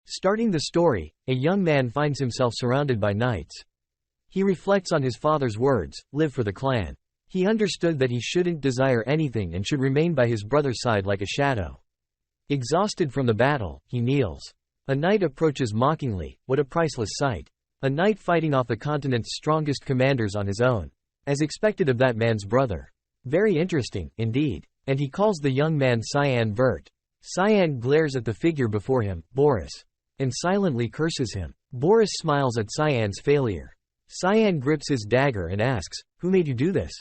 Starting the story, a young man finds himself surrounded by knights. He reflects on his father's words, live for the clan. He understood that he shouldn't desire anything and should remain by his brother's side like a shadow. Exhausted from the battle, he kneels. A knight approaches mockingly, what a priceless sight. A knight fighting off the continent's strongest commanders on his own. As expected of that man's brother. Very interesting, indeed. And he calls the young man Cyan Vert. Cyan glares at the figure before him, Boris. And silently curses him. Boris smiles at Cyan's failure. Cyan grips his dagger and asks, who made you do this?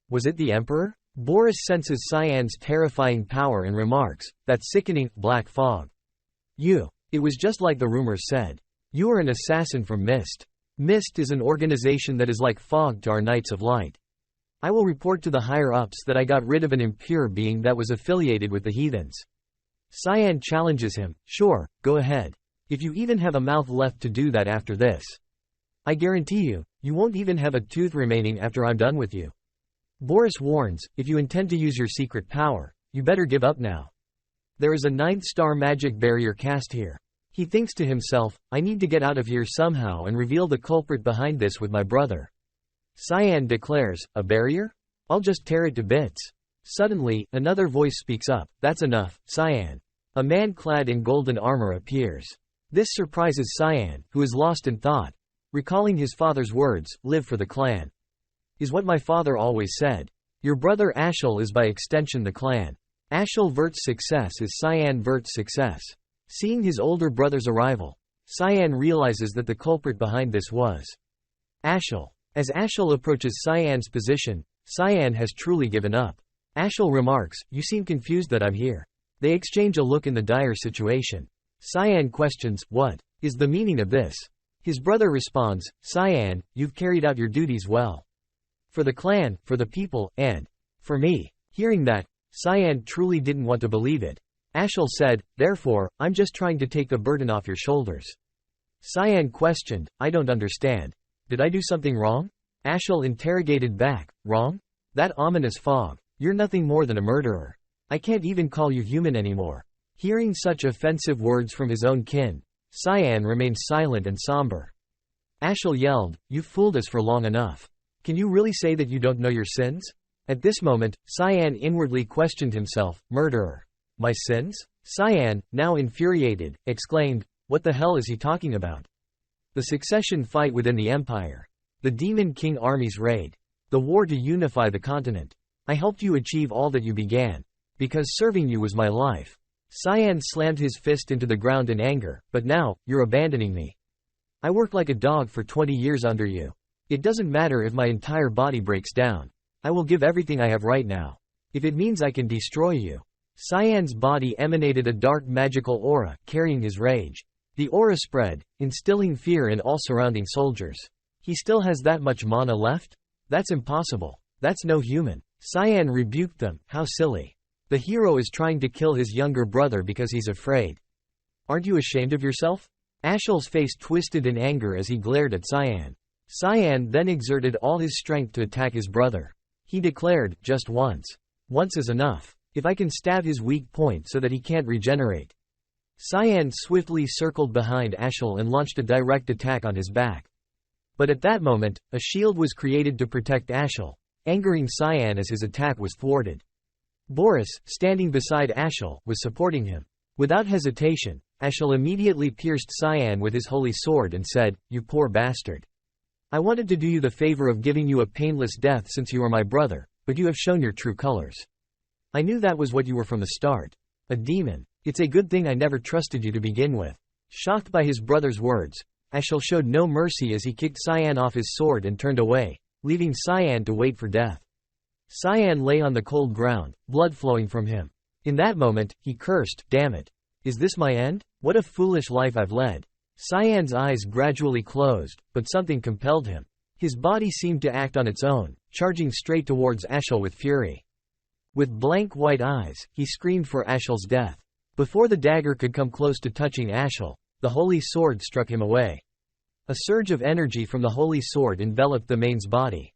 Was it the Emperor? Boris senses Cyan's terrifying power and remarks, that sickening, black fog. You. It was just like the rumors said. You are an assassin from Mist. Mist is an organization that is like fog to our Knights of Light. I will report to the higher-ups that I got rid of an impure being that was affiliated with the heathens. Cyan challenges him, sure, go ahead. If you even have a mouth left to do that after this. I guarantee you, you won't even have a tooth remaining after I'm done with you. Boris warns, if you intend to use your secret power, you better give up now. There is a 9th-star magic barrier cast here. He thinks to himself, I need to get out of here somehow and reveal the culprit behind this with my brother. Cyan declares, a barrier? I'll just tear it to bits. Suddenly, another voice speaks up, that's enough, Cyan. A man clad in golden armor appears. This surprises Cyan, who is lost in thought. Recalling his father's words, live for the clan. Is what my father always said. Your brother Ashel is by extension the clan. Ashel Vert's success is Cyan Vert's success. Seeing his older brother's arrival, Cyan realizes that the culprit behind this was Ashel. As Ashel approaches Cyan's position, Cyan has truly given up. Ashel remarks, you seem confused that I'm here. They exchange a look in the dire situation. Cyan questions, what is the meaning of this? His brother responds, Cyan, you've carried out your duties well. For the clan, for the people, and for me. Hearing that, Cyan truly didn't want to believe it. Ashel said, therefore, I'm just trying to take the burden off your shoulders. Cyan questioned, I don't understand. Did I do something wrong? Ashel interrogated back, wrong? That ominous fog. You're nothing more than a murderer. I can't even call you human anymore. Hearing such offensive words from his own kin, Cyan remained silent and somber. Ashel yelled, you've fooled us for long enough. Can you really say that you don't know your sins? At this moment, Cyan inwardly questioned himself, murderer. My sins? Cyan, now infuriated, exclaimed, what the hell is he talking about? The succession fight within the Empire. The Demon King army's raid. The war to unify the continent. I helped you achieve all that you began. Because serving you was my life. Cyan slammed his fist into the ground in anger, but now, you're abandoning me. I worked like a dog for 20 years under you. It doesn't matter if my entire body breaks down. I will give everything I have right now. If it means I can destroy you. Cyan's body emanated a dark magical aura, carrying his rage. The aura spread, instilling fear in all surrounding soldiers. He still has that much mana left? That's impossible. That's no human. Cyan rebuked them, how silly. The hero is trying to kill his younger brother because he's afraid. Aren't you ashamed of yourself? Ashel's face twisted in anger as he glared at Cyan. Cyan then exerted all his strength to attack his brother. He declared, just once. Once is enough. If I can stab his weak point so that he can't regenerate. Cyan swiftly circled behind Ashel and launched a direct attack on his back. But at that moment, a shield was created to protect Ashel, angering Cyan as his attack was thwarted. Boris, standing beside Ashel, was supporting him. Without hesitation, Ashel immediately pierced Cyan with his holy sword and said, you poor bastard. I wanted to do you the favor of giving you a painless death since you are my brother, but you have shown your true colors. I knew that was what you were from the start. A demon. It's a good thing I never trusted you to begin with. Shocked by his brother's words, Ashel showed no mercy as he kicked Cyan off his sword and turned away, leaving Cyan to wait for death. Cyan lay on the cold ground, blood flowing from him. In that moment, he cursed, damn it. Is this my end? What a foolish life I've led. Cyan's eyes gradually closed, but something compelled him. His body seemed to act on its own, charging straight towards Ashel with fury. With blank white eyes, he screamed for Ashel's death. Before the dagger could come close to touching Ashel, the holy sword struck him away. A surge of energy from the holy sword enveloped the man's body.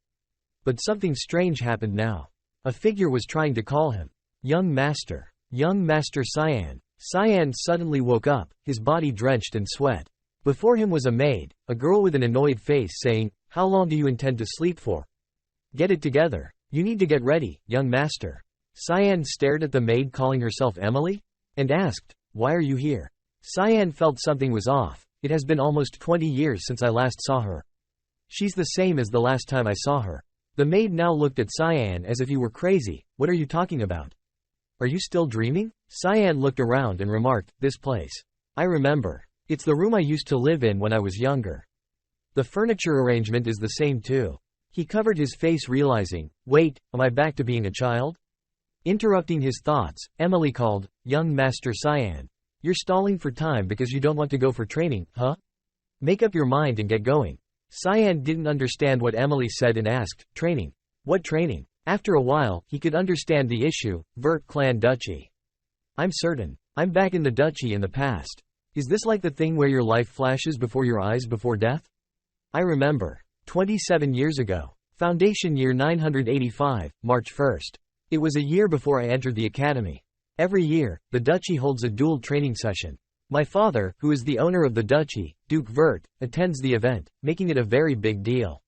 But something strange happened now. A figure was trying to call him. Young Master. Young Master Cyan. Cyan suddenly woke up, his body drenched in sweat. Before him was a maid, a girl with an annoyed face saying, "How long do you intend to sleep for? Get it together. You need to get ready, young master." Cyan stared at the maid calling herself Emily, and asked, "Why are you here?" Cyan felt something was off. It has been almost 20 years since I last saw her. She's the same as the last time I saw her. The maid now looked at Cyan as if he were crazy. "What are you talking about? Are you still dreaming?" Cyan looked around and remarked, "This place. I remember. It's the room I used to live in when I was younger. The furniture arrangement is the same too." He covered his face realizing, "Wait, am I back to being a child?" Interrupting his thoughts, Emily called, "Young Master Cyan. You're stalling for time because you don't want to go for training, huh? Make up your mind and get going." Cyan didn't understand what Emily said and asked, "Training? What training?" After a while, he could understand the issue. Vert clan duchy. "I'm certain. I'm back in the duchy in the past. Is this like the thing where your life flashes before your eyes before death? I remember. 27 years ago. Foundation year 985, March 1st. It was a year before I entered the academy. Every year, the duchy holds a dual training session. My father, who is the owner of the duchy, Duke Vert, attends the event, making it a very big deal.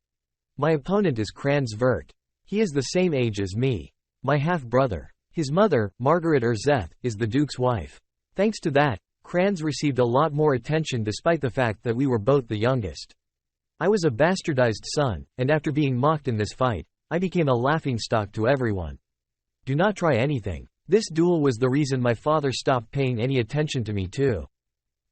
My opponent is Cyan Vert. He is the same age as me. My half-brother. His mother, Margaret Erzeth, is the Duke's wife. Thanks to that, Cyan received a lot more attention despite the fact that we were both the youngest. I was a bastardized son, and after being mocked in this fight, I became a laughingstock to everyone. Do not try anything. This duel was the reason my father stopped paying any attention to me too."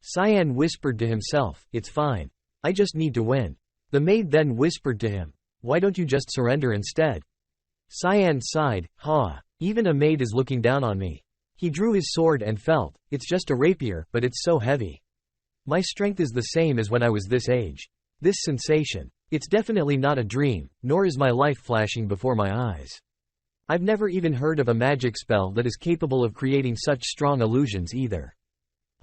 Cyan whispered to himself, "It's fine. I just need to win." The maid then whispered to him, "Why don't you just surrender instead?" Cyan sighed, "Ha, even a maid is looking down on me." He drew his sword and felt, "It's just a rapier, but it's so heavy. My strength is the same as when I was this age. This sensation. It's definitely not a dream, nor is my life flashing before my eyes. I've never even heard of a magic spell that is capable of creating such strong illusions either.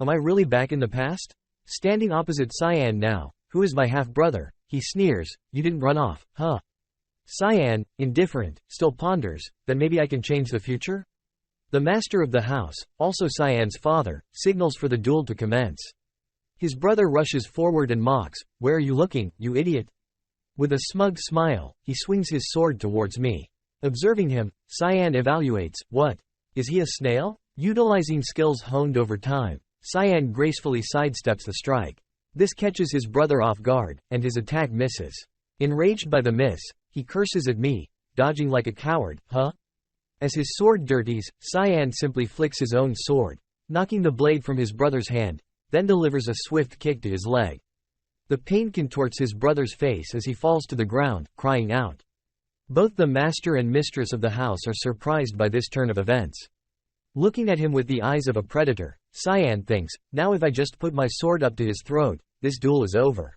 Am I really back in the past?" Standing opposite Cyan now, who is my half-brother, he sneers, "You didn't run off, huh?" Cyan, indifferent, still ponders, "Then maybe I can change the future?" The master of the house, also Cyan's father, signals for the duel to commence. His brother rushes forward and mocks, "Where are you looking, you idiot?" With a smug smile, he swings his sword towards me. Observing him, Cyan evaluates, "What? Is he a snail?" Utilizing skills honed over time, Cyan gracefully sidesteps the strike. This catches his brother off guard, and his attack misses. Enraged by the miss, he curses at me, "Dodging like a coward, huh?" As his sword dirties, Cyan simply flicks his own sword, knocking the blade from his brother's hand, then delivers a swift kick to his leg. The pain contorts his brother's face as he falls to the ground, crying out. Both the master and mistress of the house are surprised by this turn of events. Looking at him with the eyes of a predator, Cyan thinks, "Now if I just put my sword up to his throat, this duel is over."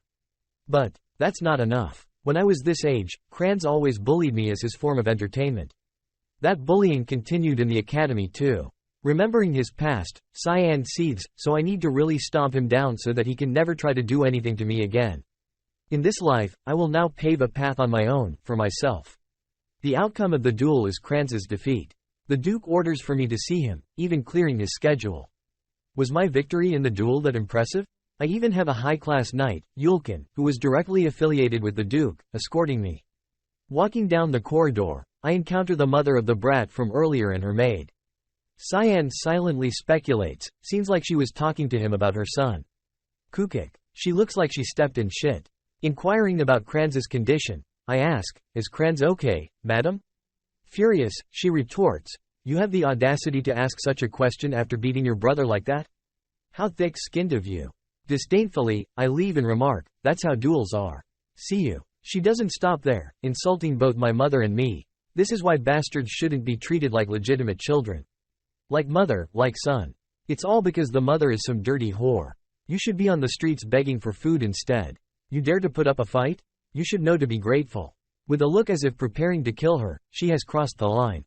But that's not enough. When I was this age, Cyan always bullied me as his form of entertainment. That bullying continued in the academy too. Remembering his past, Cyan seethes, "So I need to really stomp him down so that he can never try to do anything to me again. In this life, I will now pave a path on my own, for myself." The outcome of the duel is Cyan's defeat. The Duke orders for me to see him, even clearing his schedule. Was my victory in the duel that impressive? I even have a high-class knight, Yulkin, who was directly affiliated with the Duke, escorting me. Walking down the corridor, I encounter the mother of the brat from earlier and her maid. Cyan silently speculates, seems like she was talking to him about her son. Kukik. She looks like she stepped in shit. Inquiring about Cyan's condition, I ask, "Is Cyan okay, madam?" Furious, she retorts, "You have the audacity to ask such a question after beating your brother like that? How thick-skinned of you." Disdainfully, I leave and remark, "That's how duels are. See you." She doesn't stop there, insulting both my mother and me. This is why bastards shouldn't be treated like legitimate children. Like mother, like son. It's all because the mother is some dirty whore. You should be on the streets begging for food instead. You dare to put up a fight? You should know to be grateful. With a look as if preparing to kill her, she has crossed the line.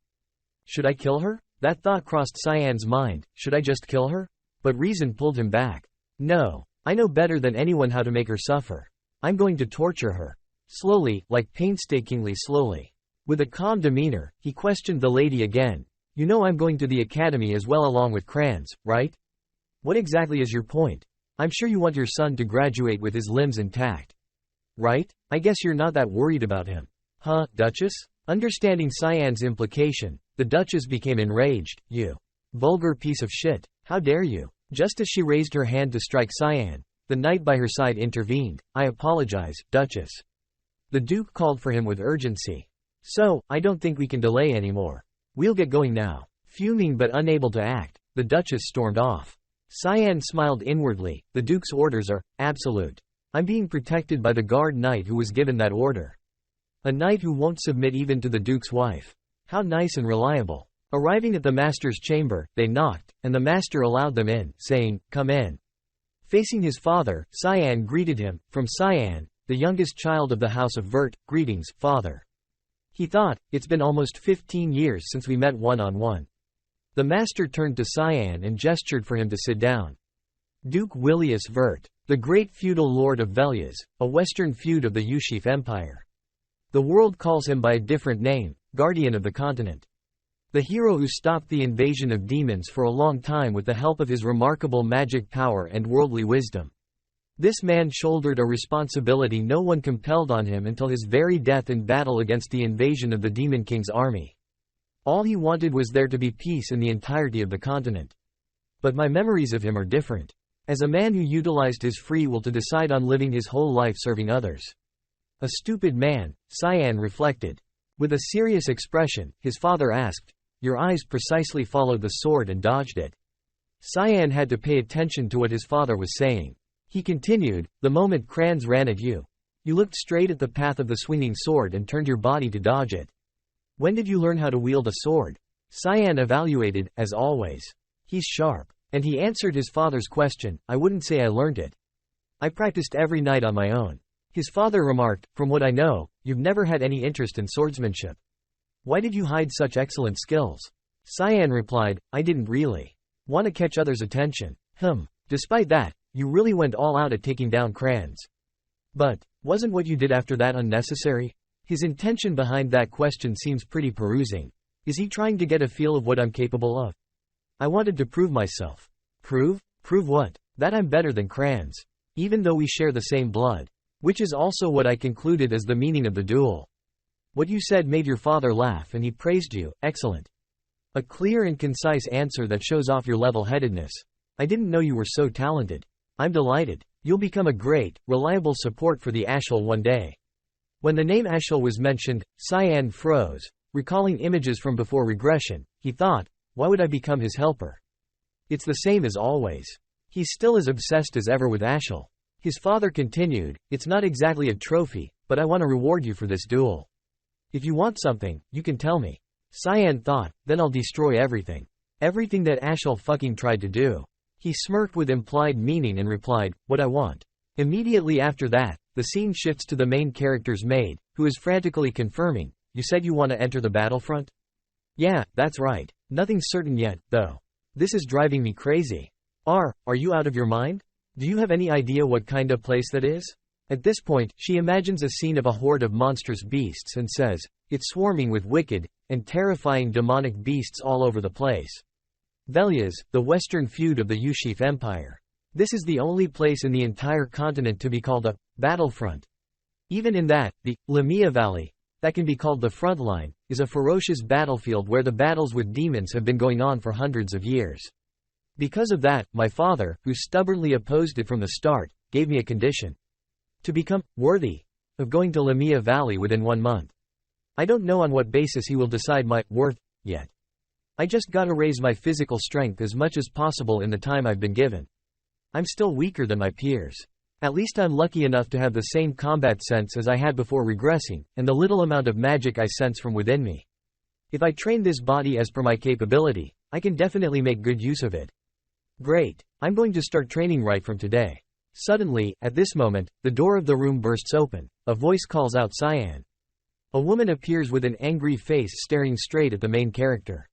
Should I kill her? That thought crossed Cyan's mind, should I just kill her? But reason pulled him back. No, I know better than anyone how to make her suffer. I'm going to torture her. Slowly, like painstakingly slowly. With a calm demeanor, he questioned the lady again. "You know I'm going to the academy as well along with Cyan, right?" What exactly is your point? I'm sure you want your son to graduate with his limbs intact. Right? I guess you're not that worried about him. Huh, Duchess? Understanding Cyan's implication, the Duchess became enraged. You vulgar piece of shit. How dare you? Just as she raised her hand to strike Cyan, the knight by her side intervened. I apologize, Duchess. The Duke called for him with urgency. So, I don't think we can delay anymore. We'll get going now. Fuming but unable to act, the Duchess stormed off. Cyan smiled inwardly. The Duke's orders are absolute. I'm being protected by the guard knight who was given that order. A knight who won't submit even to the Duke's wife. How nice and reliable. Arriving at the master's chamber, they knocked, and the master allowed them in, saying, "Come in." Facing his father, Cyan greeted him. From Cyan, the youngest child of the House of Vert, "Greetings, father." He thought, it's been almost 15 years since we met one-on-one. The master turned to Cyan and gestured for him to sit down. Duke Willius Vert, the great feudal lord of Velias, a western feud of the Yushif Empire. The world calls him by a different name, Guardian of the Continent. The hero who stopped the invasion of demons for a long time with the help of his remarkable magic power and worldly wisdom. This man shouldered a responsibility no one compelled on him until his very death in battle against the invasion of the Demon King's army. All he wanted was there to be peace in the entirety of the continent. But my memories of him are different. As a man who utilized his free will to decide on living his whole life serving others. A stupid man, Cyan reflected. With a serious expression, his father asked, "Your eyes precisely followed the sword and dodged it." Cyan had to pay attention to what his father was saying. He continued, "The moment Kranz ran at you, you looked straight at the path of the swinging sword and turned your body to dodge it. When did you learn how to wield a sword?" Cyan evaluated, as always. "He's sharp." And he answered his father's question, "I wouldn't say I learned it. I practiced every night on my own." His father remarked, "From what I know, you've never had any interest in swordsmanship. Why did you hide such excellent skills?" Cyan replied, "I didn't really want to catch others' attention." Despite that, you really went all out at taking down Kranz. But, wasn't what you did after that unnecessary? His intention behind that question seems pretty perusing. Is he trying to get a feel of what I'm capable of? I wanted to prove myself. Prove? Prove what? That I'm better than Kranz. Even though we share the same blood. Which is also what I concluded as the meaning of the duel. What you said made your father laugh and he praised you. Excellent. A clear and concise answer that shows off your level-headedness. I didn't know you were so talented. I'm delighted. You'll become a great, reliable support for the Ashel one day. When the name Ashel was mentioned, Cyan froze. Recalling images from before regression, he thought, why would I become his helper? It's the same as always. He's still as obsessed as ever with Ashel. His father continued, it's not exactly a trophy, but I want to reward you for this duel. If you want something, you can tell me. Cyan thought, then I'll destroy everything. Everything that Ashel fucking tried to do. He smirked with implied meaning and replied, what I want. Immediately after that, the scene shifts to the main character's maid, who is frantically confirming, you said you want to enter the battlefront? Yeah, that's right. Nothing's certain yet, though. This is driving me crazy. Are you out of your mind? Do you have any idea what kind of place that is? At this point, she imagines a scene of a horde of monstrous beasts and says, it's swarming with wicked and terrifying demonic beasts all over the place. Velias, the western feud of the Yushif Empire. This is the only place in the entire continent to be called a battlefront. Even in that, the Lamia Valley, that can be called the front line, is a ferocious battlefield where the battles with demons have been going on for hundreds of years. Because of that, my father, who stubbornly opposed it from the start, gave me a condition. To become worthy of going to Lamia Valley within 1 month. I don't know on what basis he will decide my worth yet. I just gotta raise my physical strength as much as possible in the time I've been given. I'm still weaker than my peers. At least I'm lucky enough to have the same combat sense as I had before regressing, and the little amount of magic I sense from within me. If I train this body as per my capability, I can definitely make good use of it. Great. I'm going to start training right from today. Suddenly, at this moment, the door of the room bursts open. A voice calls out Cyan. A woman appears with an angry face staring straight at the main character.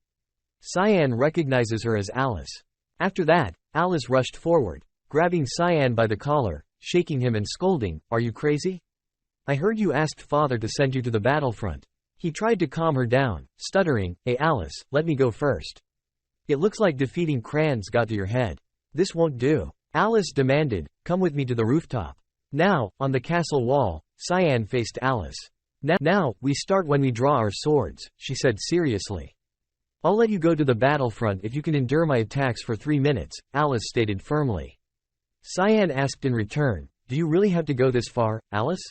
Cyan recognizes her as Alice. After that, Alice rushed forward, grabbing Cyan by the collar, shaking him and scolding, are you crazy? I heard you asked father to send you to the battlefront. He tried to calm her down, stuttering, hey Alice, let me go first. It looks like defeating Kranz got to your head. This won't do. Alice demanded, come with me to the rooftop. Now, on the castle wall, Cyan faced Alice. Now, we start when we draw our swords, she said seriously. I'll let you go to the battlefront if you can endure my attacks for 3 minutes, Alice stated firmly. Cyan asked in return, do you really have to go this far, Alice?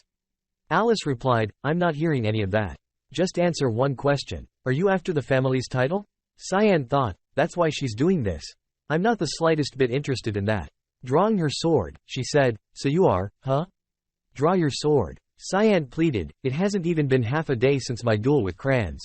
Alice replied, I'm not hearing any of that. Just answer one question. Are you after the family's title? Cyan thought, that's why she's doing this. I'm not the slightest bit interested in that. Drawing her sword, she said, so you are, huh? Draw your sword. Cyan pleaded, it hasn't even been half a day since my duel with Crayons.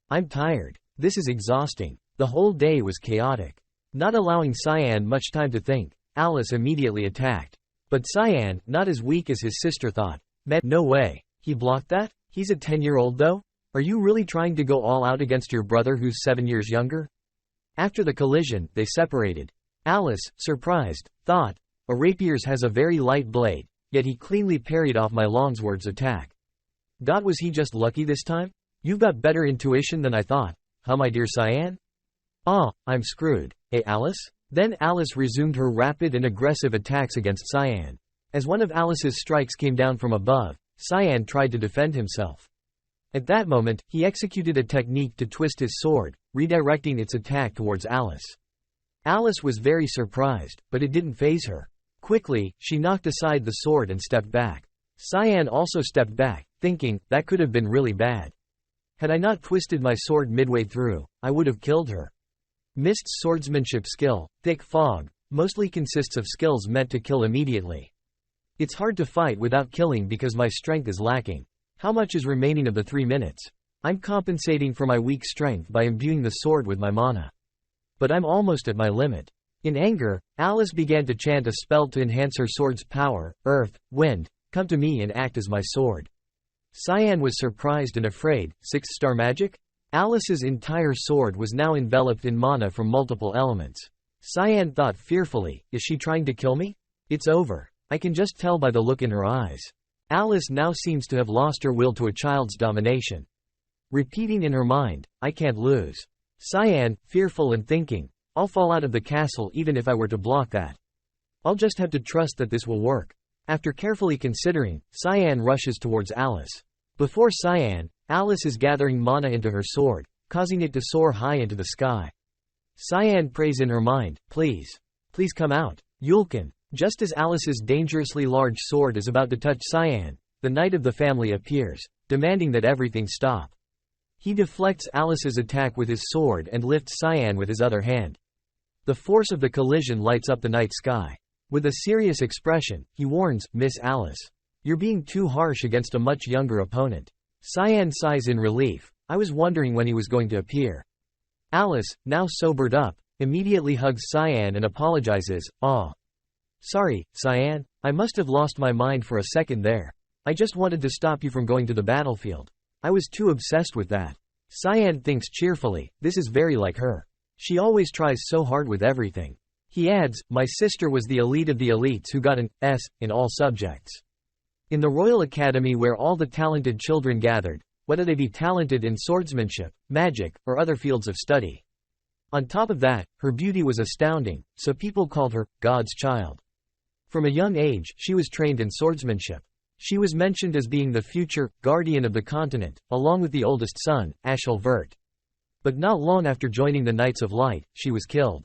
I'm tired. This is exhausting. The whole day was chaotic. Not allowing Cyan much time to think, Alice immediately attacked. But Cyan, not as weak as his sister thought. No way. He blocked that? He's a 10-year-old though? Are you really trying to go all out against your brother who's 7 years younger? After the collision, they separated. Alice, surprised, thought, a rapier's has a very light blade, yet he cleanly parried off my longsword's attack. Was he just lucky this time? You've got better intuition than I thought, huh my dear Cyan? Ah, I'm screwed. Eh Alice? Then Alice resumed her rapid and aggressive attacks against Cyan. As one of Alice's strikes came down from above, Cyan tried to defend himself. At that moment, he executed a technique to twist his sword, redirecting its attack towards Alice. Alice was very surprised, but it didn't faze her. Quickly, she knocked aside the sword and stepped back. Cyan also stepped back, thinking, that could have been really bad. Had I not twisted my sword midway through, I would have killed her. Mist's swordsmanship skill, thick fog, mostly consists of skills meant to kill immediately. It's hard to fight without killing because my strength is lacking. How much is remaining of the 3 minutes? I'm compensating for my weak strength by imbuing the sword with my mana. But I'm almost at my limit. In anger, Alice began to chant a spell to enhance her sword's power. Earth, wind, come to me and act as my sword. Cyan was surprised and afraid. 6-star magic? Alice's entire sword was now enveloped in mana from multiple elements. Cyan thought fearfully, is she trying to kill me? It's over. I can just tell by the look in her eyes. Alice now seems to have lost her will to a child's domination. Repeating in her mind, I can't lose. Cyan, fearful and thinking, I'll fall out of the castle even if I were to block that. I'll just have to trust that this will work. After carefully considering, Cyan rushes towards Alice. Before Cyan, Alice is gathering mana into her sword, causing it to soar high into the sky. Cyan prays in her mind, please come out, Yulkin. Just as Alice's dangerously large sword is about to touch Cyan, the knight of the family appears, demanding that everything stop. He deflects Alice's attack with his sword and lifts Cyan with his other hand. The force of the collision lights up the night sky. With a serious expression, he warns, Miss Alice. You're being too harsh against a much younger opponent. Cyan sighs in relief. I was wondering when he was going to appear. Alice, now sobered up, immediately hugs Cyan and apologizes, Sorry, Cyan, I must have lost my mind for a second there. I just wanted to stop you from going to the battlefield. I was too obsessed with that. Cyan thinks cheerfully, this is very like her. She always tries so hard with everything. He adds, my sister was the elite of the elites who got an S in all subjects. In the Royal Academy where all the talented children gathered, whether they be talented in swordsmanship, magic, or other fields of study. On top of that, her beauty was astounding, so people called her, God's child. From a young age, she was trained in swordsmanship. She was mentioned as being the future guardian of the continent, along with the oldest son, Cyan Vert. But not long after joining the Knights of Light, she was killed.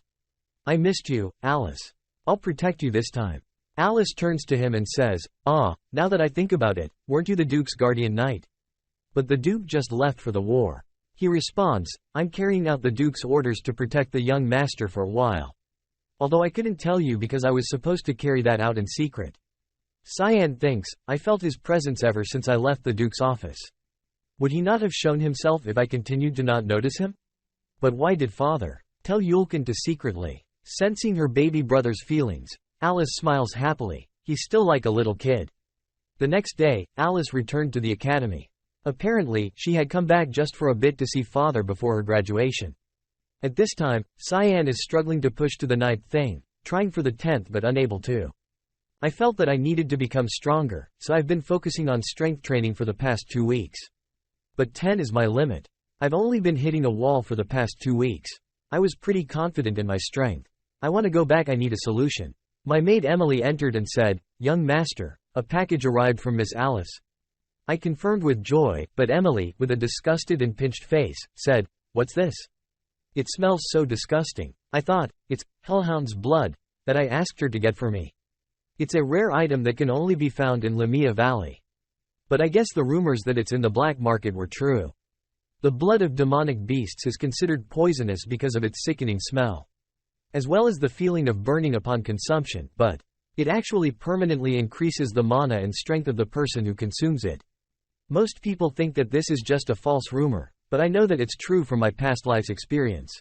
I missed you, Alice. I'll protect you this time. Alice turns to him and says, now that I think about it, weren't you the Duke's guardian knight? But the Duke just left for the war. He responds, I'm carrying out the Duke's orders to protect the young master for a while. Although I couldn't tell you because I was supposed to carry that out in secret. Cyan thinks, I felt his presence ever since I left the Duke's office. Would he not have shown himself if I continued to not notice him? But why did father tell Yulkin to secretly? Sensing her baby brother's feelings, Alice smiles happily. He's still like a little kid. The next day, Alice returned to the academy. Apparently, she had come back just for a bit to see father before her graduation. At this time, Cyan is struggling to push to the 9th thing, trying for the 10th but unable to. I felt that I needed to become stronger, so I've been focusing on strength training for the past 2 weeks. But 10 is my limit. I've only been hitting a wall for the past 2 weeks. I was pretty confident in my strength. I want to go back, I need a solution. My maid Emily entered and said, "Young master, a package arrived from Miss Alice." I confirmed with joy, but Emily, with a disgusted and pinched face, said, "What's this? It smells so disgusting." I thought, it's hellhound's blood that I asked her to get for me. It's a rare item that can only be found in Lamia Valley. But I guess the rumors that it's in the black market were true. The blood of demonic beasts is considered poisonous because of its sickening smell, as well as the feeling of burning upon consumption, but it actually permanently increases the mana and strength of the person who consumes it. Most people think that this is just a false rumor, but I know that it's true from my past life's experience.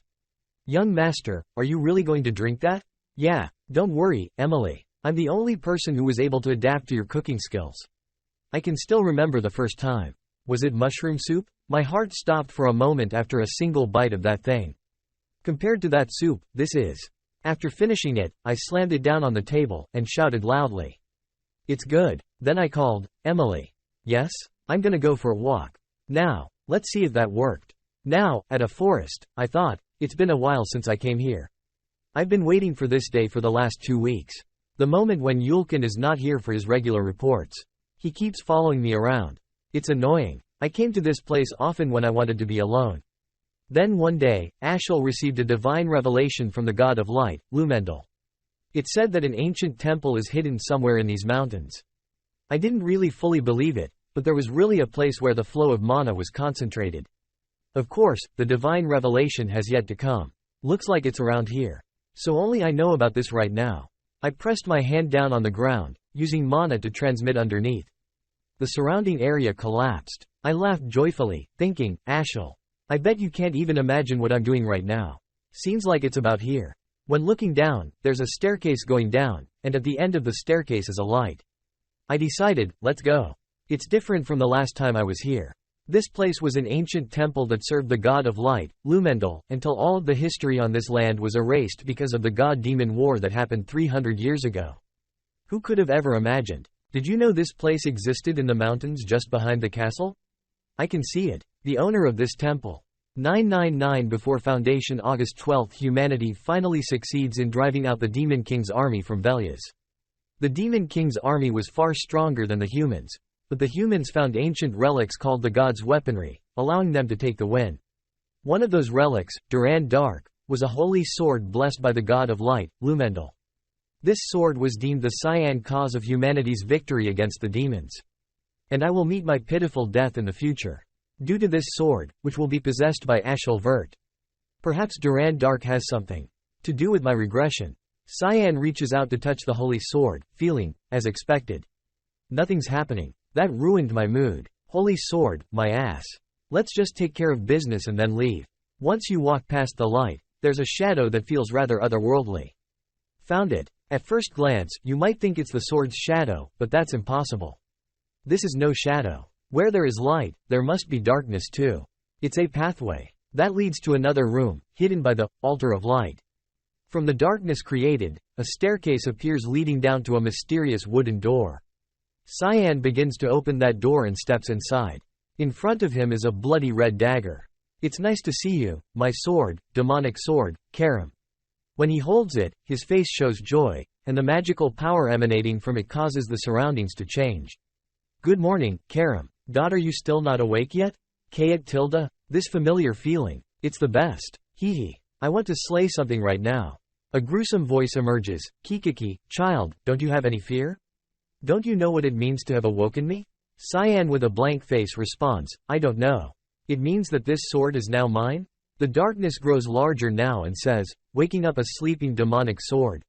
"Young master, are you really going to drink that?" "Yeah, don't worry, Emily. I'm the only person who was able to adapt to your cooking skills." I can still remember the first time. Was it mushroom soup? My heart stopped for a moment after a single bite of that thing. Compared to that soup, this is. After finishing it, I slammed it down on the table, and shouted loudly, "It's good." Then I called, "Emily." "Yes? I'm gonna go for a walk. Now, let's see if that worked." Now, at a forest, I thought, it's been a while since I came here. I've been waiting for this day for the last 2 weeks. The moment when Yulkin is not here for his regular reports. He keeps following me around. It's annoying. I came to this place often when I wanted to be alone. Then one day, Ashel received a divine revelation from the god of light, Lumendel. It said that an ancient temple is hidden somewhere in these mountains. I didn't really fully believe it, but there was really a place where the flow of mana was concentrated. Of course, the divine revelation has yet to come. Looks like it's around here. So only I know about this right now. I pressed my hand down on the ground, using mana to transmit underneath. The surrounding area collapsed. I laughed joyfully, thinking, Ashel, I bet you can't even imagine what I'm doing right now. Seems like it's about here. When looking down, there's a staircase going down, and at the end of the staircase is a light. I decided, let's go. It's different from the last time I was here. This place was an ancient temple that served the god of light, Lumendel, until all of the history on this land was erased because of the god-demon war that happened 300 years ago. Who could have ever imagined? Did you know this place existed in the mountains just behind the castle? I can see it. The owner of this temple. 999 before foundation August 12 humanity finally succeeds in driving out the Demon King's army from Velias. The Demon King's army was far stronger than the humans, but the humans found ancient relics called the gods' weaponry, allowing them to take the win. One of those relics, Durand Dark, was a holy sword blessed by the god of light, Lumendel. This sword was deemed the Cyan cause of humanity's victory against the demons. And I will meet my pitiful death in the future, due to this sword, which will be possessed by Cyan Vert. Perhaps Durand Dark has something to do with my regression. Cyan reaches out to touch the holy sword, feeling, as expected, nothing's happening. That ruined my mood. Holy sword, my ass. Let's just take care of business and then leave. Once you walk past the light, there's a shadow that feels rather otherworldly. Found it. At first glance, you might think it's the sword's shadow, but that's impossible. This is no shadow. Where there is light, there must be darkness too. It's a pathway that leads to another room, hidden by the altar of light. From the darkness created, a staircase appears leading down to a mysterious wooden door. Cyan begins to open that door and steps inside. In front of him is a bloody red dagger. It's nice to see you, my sword, demonic sword, Karam. When he holds it, his face shows joy, and the magical power emanating from it causes the surroundings to change. Good morning, Karam. God, are you still not awake yet? Kayat Tilda? This familiar feeling. It's the best. Hee hee. I want to slay something right now. A gruesome voice emerges. Kikiki, child, don't you have any fear? Don't you know what it means to have awoken me? Cyan with a blank face responds, I don't know. It means that this sword is now mine? The darkness grows larger now and says, waking up a sleeping demonic sword.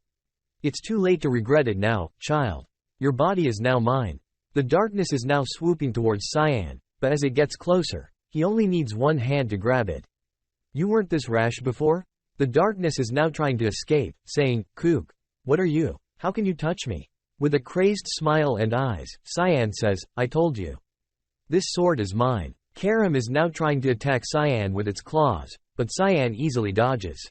It's too late to regret it now, child. Your body is now mine. The darkness is now swooping towards Cyan, but as it gets closer, he only needs one hand to grab it. You weren't this rash before? The darkness is now trying to escape, saying, Kook, what are you? How can you touch me? With a crazed smile and eyes, Cyan says, I told you. This sword is mine. Karam is now trying to attack Cyan with its claws, but Cyan easily dodges.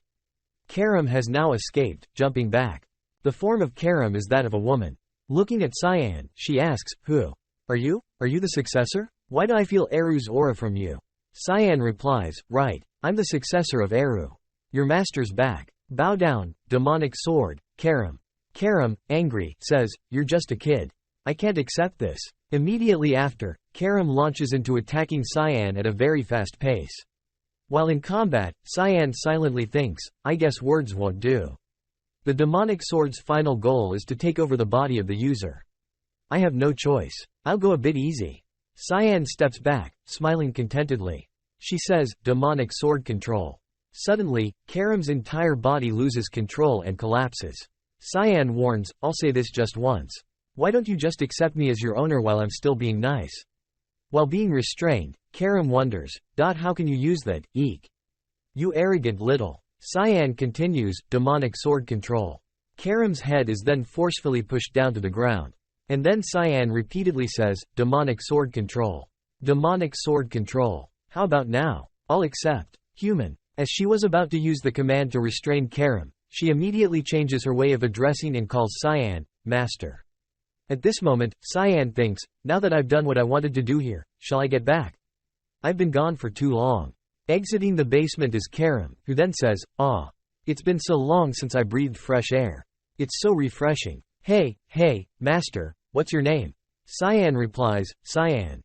Karam has now escaped, jumping back. The form of Karam is that of a woman. Looking at Cyan, she asks, Who? Are you? Are you the successor? Why do I feel Eru's aura from you? Cyan replies, Right, I'm the successor of Eru. Your master's back. Bow down, demonic sword, Karam. Karam, angry, says, "You're just a kid. I can't accept this." Immediately after, Karam launches into attacking Cyan at a very fast pace. While in combat, Cyan silently thinks, "I guess words won't do." The demonic sword's final goal is to take over the body of the user. "I have no choice. I'll go a bit easy." Cyan steps back, smiling contentedly. She says, "Demonic sword control." Suddenly, Karam's entire body loses control and collapses. Cyan warns, "I'll say this just once. Why don't you just accept me as your owner while I'm still being nice?" While being restrained, Karam wonders, "How can you use that, eek? You arrogant little." Cyan continues, "Demonic sword control." Karam's head is then forcefully pushed down to the ground. And then Cyan repeatedly says, "Demonic sword control. Demonic sword control. How about now? I'll accept." Human. As she was about to use the command to restrain Karam, she immediately changes her way of addressing and calls Cyan, "Master." At this moment, Cyan thinks, "Now that I've done what I wanted to do here, shall I get back? I've been gone for too long." Exiting the basement is Karam, who then says, "Ah. It's been so long since I breathed fresh air. It's so refreshing. Hey, master, what's your name?" Cyan replies, Cyan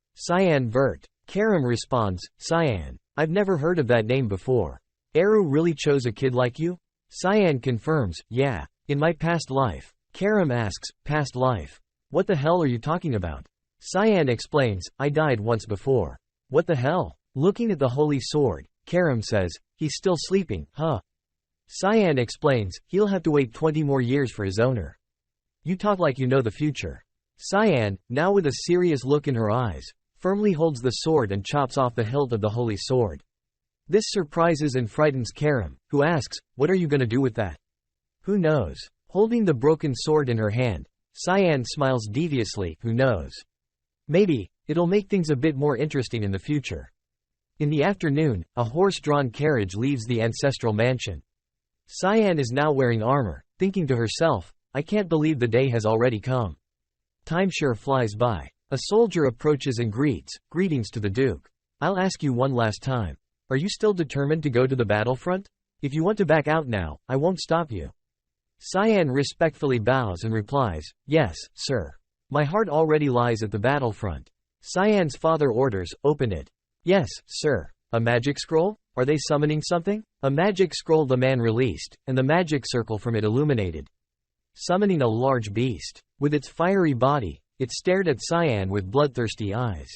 Vert." Karam responds, "Cyan, I've never heard of that name before. Eru really chose a kid like you?" Cyan confirms, "Yeah, in my past life." Karam asks, "Past life? What the hell are you talking about?" Cyan explains, "I died once before." "What the hell?" Looking at the holy sword, Karam says, "He's still sleeping, huh?" Cyan explains, "He'll have to wait 20 more years for his owner." "You talk like you know the future." Cyan, now with a serious look in her eyes, firmly holds the sword and chops off the hilt of the holy sword. This surprises and frightens Karam, who asks, "What are you going to do with that?" "Who knows?" Holding the broken sword in her hand, Cyan smiles deviously, "Who knows? Maybe it'll make things a bit more interesting in the future." In the afternoon, a horse-drawn carriage leaves the ancestral mansion. Cyan is now wearing armor, thinking to herself, "I can't believe the day has already come. Time sure flies by." A soldier approaches and greets, "Greetings to the Duke. I'll ask you one last time. Are you still determined to go to the battlefront? If you want to back out now, I won't stop you." Cyan respectfully bows and replies, "Yes, sir. My heart already lies at the battlefront." Cyan's father orders, "Open it." "Yes, sir." "A magic scroll? Are they summoning something?" A magic scroll the man released, and the magic circle from it illuminated. Summoning a large beast. With its fiery body, it stared at Cyan with bloodthirsty eyes.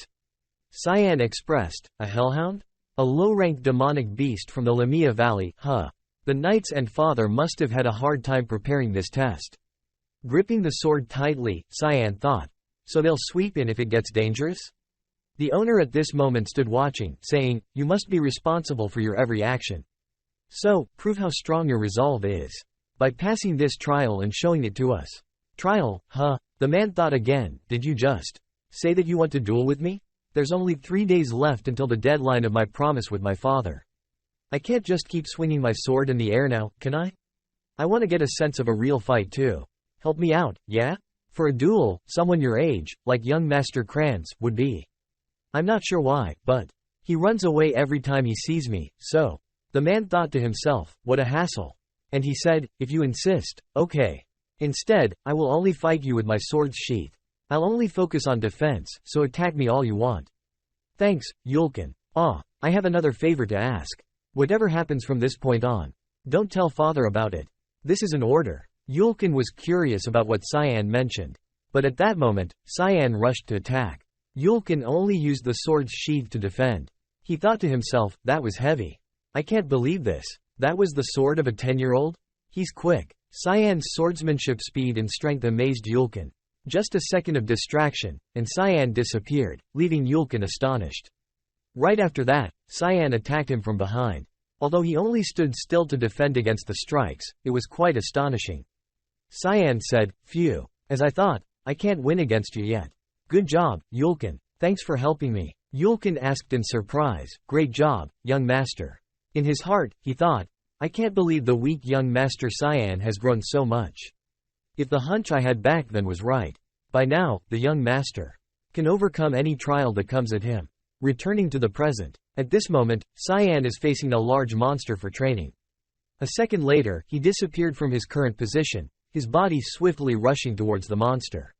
Cyan expressed, "A hellhound? A low-ranked demonic beast from the Lamia Valley, huh? The knights and father must have had a hard time preparing this test." Gripping the sword tightly, Cyan thought, "So they'll sweep in if it gets dangerous?" The owner at this moment stood watching, saying, "You must be responsible for your every action. So, prove how strong your resolve is by passing this trial and showing it to us." "Trial, huh?" The man thought again, "Did you just say that you want to duel with me? There's only 3 days left until the deadline of my promise with my father. I can't just keep swinging my sword in the air now, can I? I want to get a sense of a real fight too. Help me out, yeah? For a duel, someone your age, like young Master Kranz, would be. I'm not sure why, but he runs away every time he sees me, so." The man thought to himself, "What a hassle." And he said, "If you insist, okay. Instead, I will only fight you with my sword's sheath. I'll only focus on defense, so attack me all you want." "Thanks, Yulkin. I have another favor to ask. Whatever happens from this point on, don't tell father about it. This is an order." Yulkin was curious about what Cyan mentioned. But at that moment, Cyan rushed to attack. Yulkin only used the sword's sheath to defend. He thought to himself, "That was heavy. I can't believe this. That was the sword of a 10-year-old? He's quick." Cyan's swordsmanship speed and strength amazed Yulkin. Just a second of distraction, and Cyan disappeared, leaving Yulkin astonished. Right after that, Cyan attacked him from behind. Although he only stood still to defend against the strikes, it was quite astonishing. Cyan said, "Phew. As I thought, I can't win against you yet. Good job, Yulkin. Thanks for helping me." Yulkin asked in surprise, "Great job, young master." In his heart, he thought, "I can't believe the weak young Master Cyan has grown so much. If the hunch I had back then was right. By now, the young master can overcome any trial that comes at him." Returning to the present. At this moment, Cyan is facing a large monster for training. A second later, he disappeared from his current position, his body swiftly rushing towards the monster.